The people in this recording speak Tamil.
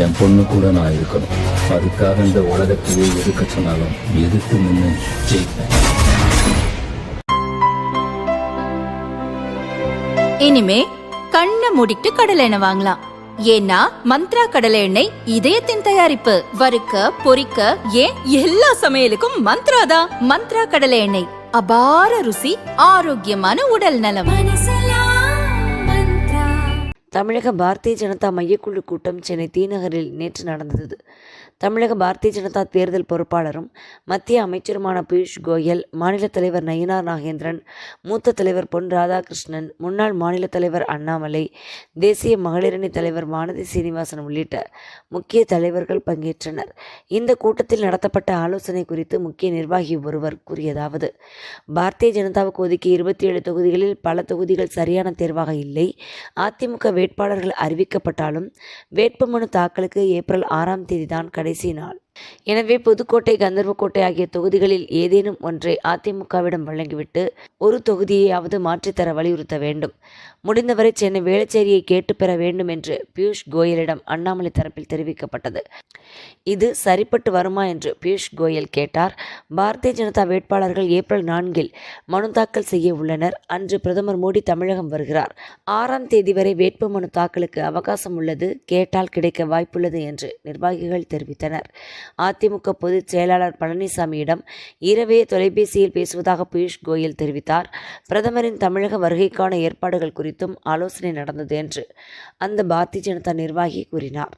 என் பொண்ணு கூட நான் இருக்கணும். அதுக்காக இந்த உலகத்தையே எதுக்க சொன்னாலும் எதிர்த்து நின்று ஜெயிப்பேன். இனிமே கண்ணை மூடிட்டு கடலை எண்ணெய் வாங்கலாம். ஏன்னா மந்த்ரா கடலை எண்ணெய் இதயத்தின் தயாரிப்பு. வறுக்க பொரிக்க ஏன் எல்லா சமையலுக்கும் மந்த்ரா தான். மந்த்ரா கடலை எண்ணெய், அபார ருசி, ஆரோக்கியமான உடல் நலம். தமிழக பாரதிய ஜனதா மையக்குழு கூட்டம் சென்னை தீநகரில் நேற்று நடந்தது. தமிழக பாரதிய ஜனதா தேர்தல் பொறுப்பாளரும் மத்திய அமைச்சருமான பியூஷ் கோயல், மாநில தலைவர் நயினார் நாகேந்திரன், மூத்த தலைவர் பொன் ராதாகிருஷ்ணன், முன்னாள் மாநில தலைவர் அண்ணாமலை, தேசிய மகளிரணி தலைவர் வானதி சீனிவாசன் உள்ளிட்ட முக்கிய தலைவர்கள் பங்கேற்றனர். இந்த கூட்டத்தில் நடத்தப்பட்ட ஆலோசனை குறித்து முக்கிய நிர்வாகி ஒருவர் கூறியதாவது: பாரதிய ஜனதாவுக்கு ஒதுக்கிய 27 தொகுதிகளில் பல தொகுதிகள் சரியான தேர்வாக இல்லை. அதிமுக வேட்பாளர்கள் அறிவிக்கப்பட்டாலும் வேட்புமனு தாக்கலுக்கு ஏப்ரல் 6ஆம் தேதி தான் கடைசி நாள். எனவே புதுக்கோட்டை, கந்தர்வக்கோட்டை ஆகிய தொகுதிகளில் ஏதேனும் ஒன்றை அதிமுகவிடம் வழங்கிவிட்டு ஒரு தொகுதியையாவது மாற்றித்தர வலியுறுத்த வேண்டும். முடிந்தவரை சென்னை வேளச்சேரியை கேட்டு பெற வேண்டும் என்று பியூஷ் கோயலிடம் அண்ணாமலை தரப்பில் தெரிவிக்கப்பட்டது. இது சரிப்பட்டு வருமா என்று பியூஷ் கோயல் கேட்டார். பாரதிய ஜனதா வேட்பாளர்கள் ஏப்ரல் 4இல் மனு தாக்கல் செய்ய உள்ளனர். அன்று பிரதமர் மோடி தமிழகம் வருகிறார். 6ஆம் தேதி வரை வேட்புமனு தாக்கலுக்கு அவகாசம் உள்ளது. கேட்டால் கிடைக்க வாய்ப்புள்ளது என்று நிர்வாகிகள் தெரிவித்தனர். அதிமுக பொதுச் செயலாளர் பழனிசாமியிடம் இரவே தொலைபேசியில் பேசுவதாக பியூஷ் கோயல் தெரிவித்தார். பிரதமரின் தமிழக வருகைக்கான ஏற்பாடுகள் குறித்தும் ஆலோசனை நடந்தது என்று அந்த பாரதிய ஜனதா நிர்வாகி கூறினார்.